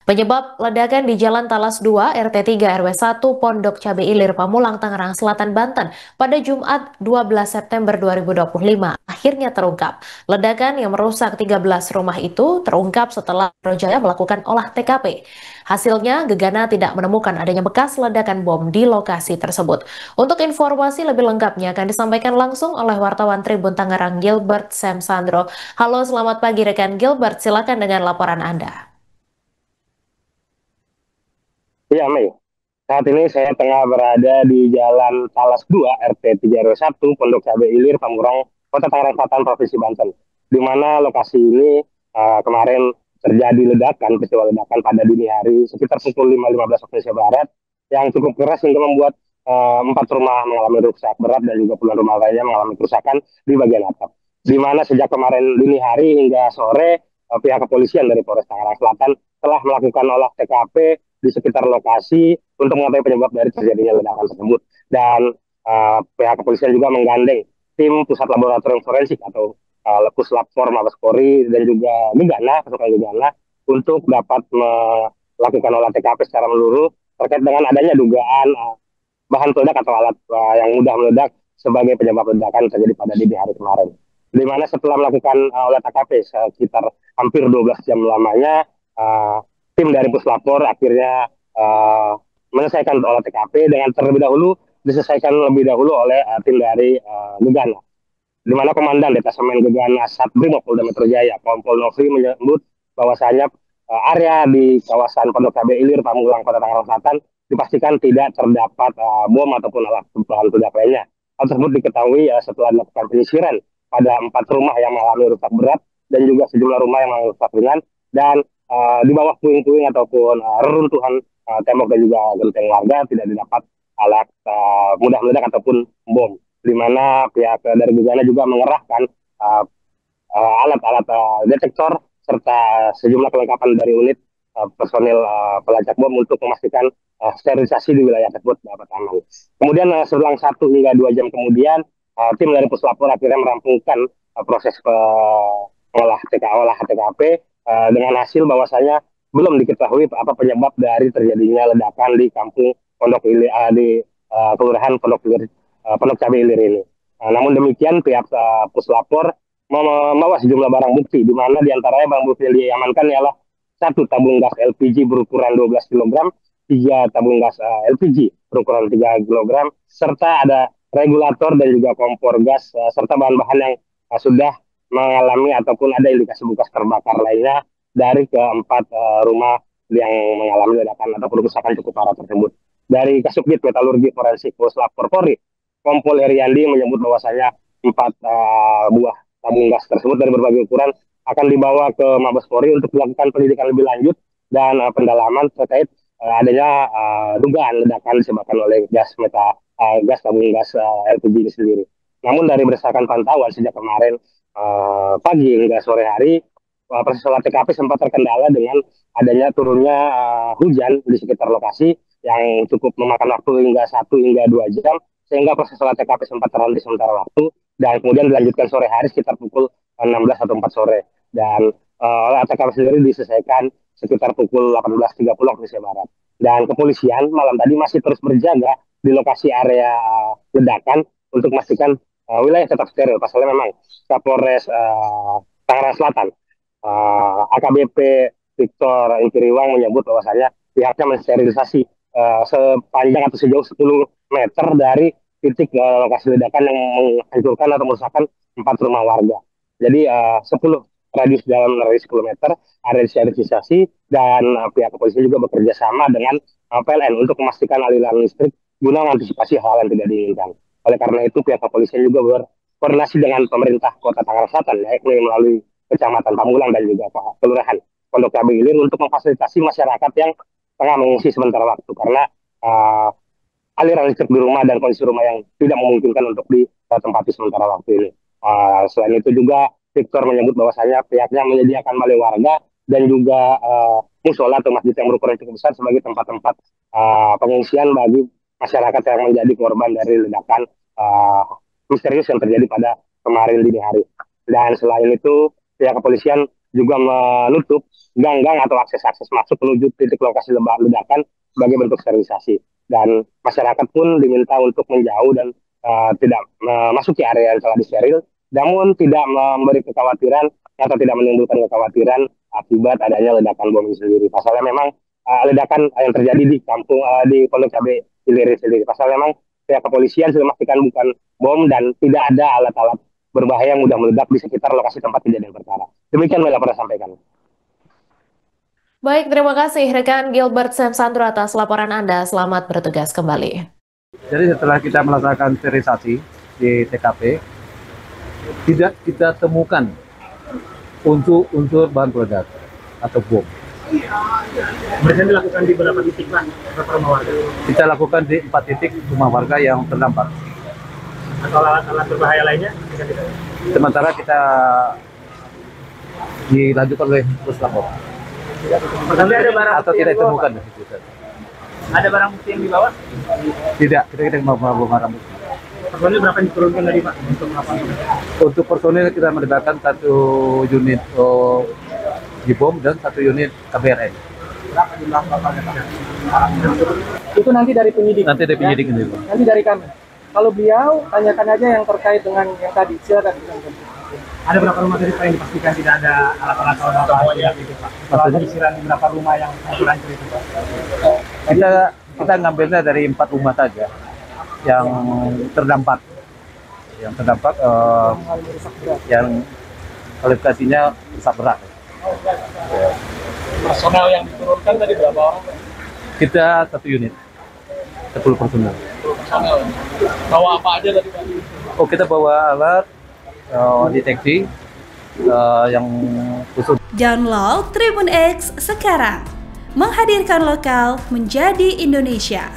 Penyebab ledakan di Jalan Talas 2, RT 3 RW 1, Pondok Cabe Ilir, Pamulang, Tangerang Selatan, Banten pada Jumat 12 September 2025 akhirnya terungkap. Ledakan yang merusak 13 rumah itu terungkap setelah Jaya melakukan olah TKP. Hasilnya, Gegana tidak menemukan adanya bekas ledakan bom di lokasi tersebut. Untuk informasi lebih lengkapnya akan disampaikan langsung oleh wartawan Tribun Tangerang Gilbert Sam Sandro. Halo, selamat pagi rekan Gilbert, silakan dengan laporan Anda. Iya, Mei. Saat ini saya tengah berada di Jalan Talas 2, RT 3 RW 1, Pondok Cabe Ilir, Pamurang, Kota Tangerang Selatan, Provinsi Banten. Di mana lokasi ini kemarin terjadi ledakan, peristiwa ledakan pada dini hari sekitar pukul 5.15 waktu Indonesia Barat yang cukup keras hingga membuat 4 rumah mengalami rusak berat dan juga puluhan rumah lainnya mengalami kerusakan di bagian atap. Di mana sejak kemarin dini hari hingga sore pihak kepolisian dari Polres Tangerang Selatan telah melakukan olah TKP di sekitar lokasi untuk mengetahui penyebab dari terjadinya ledakan tersebut. Dan pihak kepolisian juga menggandeng tim pusat laboratorium forensik atau Puslap For Mabes Polri dan juga Gegana, pasukan Gegana untuk dapat melakukan olah TKP secara menyeluruh terkait dengan adanya dugaan bahan peledak atau alat yang mudah meledak sebagai penyebab ledakan terjadi pada dini hari kemarin. Di mana setelah melakukan olah TKP sekitar hampir 12 jam lamanya, uh, tim dari Puslapor akhirnya menyelesaikan olah TKP dengan terlebih dahulu diselesaikan lebih dahulu oleh tim dari Gegana, di mana Komandan Detasemen Gegana Satbrimob Polda Metro Jaya, Kompol Nofri menyebut bahwasanya area di kawasan Pondok Cabe Ilir, Pamulang, Kota Tangerang Selatan dipastikan tidak terdapat bom ataupun alat bahan peledak lainnya. Hal tersebut diketahui setelah dilakukan penyisiran pada 4 rumah yang mengalami rusak berat dan juga sejumlah rumah yang mengalami rusak ringan, dan di bawah puing-puing ataupun reruntuhan tembok dan juga genteng warga tidak didapat alat mudah meledak ataupun bom, di mana pihak dari Gegana juga mengerahkan alat-alat detektor serta sejumlah kelengkapan dari unit personil pelacak bom untuk memastikan sterilisasi di wilayah tersebut dapat aman. Kemudian selang 1 hingga 2 jam kemudian tim dari Puslapor akhirnya merampungkan proses olah TKP dengan hasil bahwasanya belum diketahui apa penyebab dari terjadinya ledakan di kampung Pondok Ilir di kelurahan Pondok Cabe Ilir ini. Namun demikian pihak Puslapor membawa sejumlah barang bukti, di mana diantaranya barang bukti yang diamankan ialah 1 tabung gas LPG berukuran 12 kg, 3 tabung gas LPG berukuran 3 kg, serta ada regulator dan juga kompor gas, serta bahan-bahan yang sudah mengalami ataupun ada indikasi bekas terbakar lainnya dari keempat rumah yang mengalami ledakan atau kerusakan cukup parah tersebut. Dari Kasubdit Metalurgi Forensik Puslap Polri, Kompol Heriandi menyebut bahwasanya 4 buah tabung gas tersebut dari berbagai ukuran akan dibawa ke Mabes Polri untuk dilakukan pendidikan lebih lanjut dan pendalaman terkait adanya dugaan ledakan disebabkan oleh gas tabung gas LPG ini sendiri. Namun dari berdasarkan pantauan sejak kemarin pagi hingga sore hari, proses olah TKP sempat terkendala dengan adanya turunnya hujan di sekitar lokasi yang cukup memakan waktu hingga 1 hingga 2 jam, sehingga proses olah TKP sempat terhenti sementara waktu dan kemudian dilanjutkan sore hari sekitar pukul 16 atau 4 sore, dan olah TKP sendiri diselesaikan sekitar pukul 18.30 waktu Indonesia Barat. Dan kepolisian malam tadi masih terus berjaga di lokasi area ledakan untuk memastikan wilayah tetap steril. Pasalnya memang Kapolres Tangerang Selatan, AKBP Victor Inkiriwang menyebut bahwasanya pihaknya mensterilisasi sepanjang atau sejauh 10 meter dari titik lokasi ledakan yang menghancurkan atau merusakkan 4 rumah warga. Jadi 10 radius dalam radius 10 meter ada sterilisasi, dan pihak kepolisian juga bekerja sama dengan PLN untuk memastikan aliran listrik guna mengantisipasi hal yang tidak diinginkan. Oleh karena itu pihak kepolisian juga berkoordinasi dengan pemerintah Kota Tangerang Selatan, yakni melalui Kecamatan Pamulang dan juga Kelurahan Pondok Cabe Ilir untuk memfasilitasi masyarakat yang tengah mengungsi sementara waktu karena aliran listrik di rumah dan kondisi rumah yang tidak memungkinkan untuk ditempati sementara waktu ini. Selain itu juga Victor menyebut bahwasanya pihaknya menyediakan balai warga dan juga musola atau masjid yang berukuran cukup besar sebagai tempat-tempat pengungsian bagi masyarakat yang menjadi korban dari ledakan misterius yang terjadi pada kemarin dini hari. Dan selain itu pihak kepolisian juga menutup gang-gang atau akses-akses masuk menuju titik lokasi ledakan sebagai bentuk sterilisasi. Dan masyarakat pun diminta untuk menjauh dan tidak memasuki area yang telah disteril, namun tidak memberi kekhawatiran atau tidak menimbulkan kekhawatiran akibat adanya ledakan bom ini sendiri. Pasalnya memang ledakan yang terjadi di kampung di Pondok Cabe Ilir sendiri. Pasalnya memang pihak kepolisian sudah memastikan bukan bom dan tidak ada alat-alat berbahaya yang mudah meledak di sekitar lokasi tempat kejadian perkara. Demikian yang pernah sampaikan. Baik, terima kasih rekan Gilbert Semsandro atas laporan Anda. Selamat bertugas kembali. Jadi setelah kita melaksanakan sterilisasi di TKP, tidak kita temukan unsur bahan peledak atau bom. Berarti dilakukan di beberapa titik, Pak, beberapa rumah warga. Kita lakukan di 4 titik rumah warga yang terdampak. Atau alat-alat berbahaya lainnya? Sementara kita dilanjutkan oleh puslapor. Ada barang Atau tidak ditemukan. Ada barang bukti yang dibawa? Tidak, kita mau barang bukti. Personil berapa yang diturunkan tadi, Pak, untuk melakukan? Untuk personil kita meledakan 1 unit Jibom dan 1 unit KBRN. Berapa jumlah kapalnya, Pak? Itu nanti dari penyidik. Nanti dari penyidik ini. Nanti dari kami. Kalau beliau tanyakan aja yang terkait dengan yang tadi. Silakan. Ada berapa rumah tadi, Pak, yang dipastikan tidak ada alat-alat semuanya gitu, Pak? Setelah penyisiran di berapa rumah yang hancur itu, Pak? Kita ngambilnya dari 4 rumah saja yang terdampak. Yang terdampak yang kualifikasinya rusak berat. Personel yang diturunkan tadi berapa orang? Kita 1 unit, 10 personel. Personel. Bawa apa aja tadi, Pak? Oh, kita bawa alat deteksi yang khusus. Download Tribun X sekarang, menghadirkan lokal menjadi Indonesia.